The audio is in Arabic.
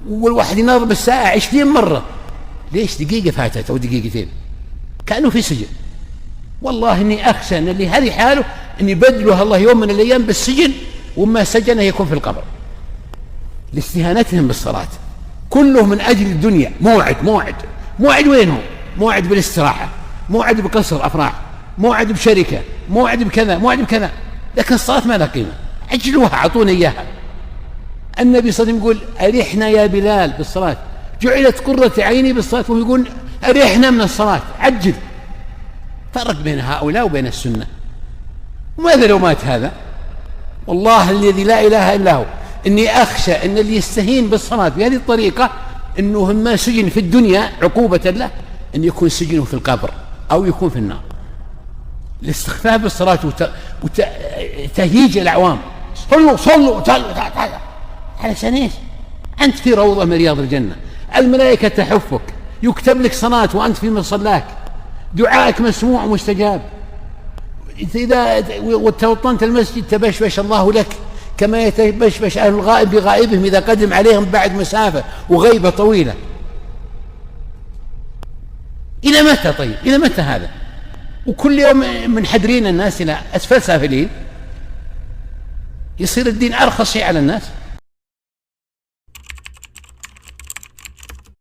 والواحد يناظر بالساعة 20 مرة. ليش؟ دقيقة فاتت أو دقيقتين، كأنه في سجن. والله إني أخشى أن اللي هذه حاله أن يبدله الله يوم من الأيام بالسجن، وما سجنه يكون في القبر، لاستهانتهم بالصلاة. كله من أجل الدنيا. موعد وين هو؟ موعد بالاستراحة، موعد بقصر أفراح، موعد بشركة، موعد بكذا، لكن الصلاة ما لها قيمة. عجلوها، أعطونا إياها. النبي صلى الله عليه وسلم يقول أرحنا يا بلال بالصلاة، جعلت قرة عيني بالصلاة، وهو يقول أرحنا من الصلاة. عجل. فرق بين هؤلاء وبين السنة. وماذا لو مات هذا؟ والله الذي لا إله إلا هو إني أخشى أن اللي يستهين بالصلاة بهذه الطريقة أنه ما سجن في الدنيا عقوبة له، أن يكون سجنه في القبر أو يكون في النار. الاستخفاف بالصلاة وتهييج الأعوام، صلوا علشان إيش؟ أنت في روضة من رياض الجنة، الملائكة تحفك، يكتب لك صلاة وأنت في مصلاك، دعائك مسموع مستجاب. إذا وتوطنت المسجد تبشبش الله لك كما يتبشبش أهل الغائب بغائبهم إذا قدم عليهم بعد مسافة وغيبة طويلة. إلى متى؟ طيب إلى متى هذا؟ وكل يوم منحدرين الناس إلى أسفل سافلين، يصير الدين أرخص شيء على الناس.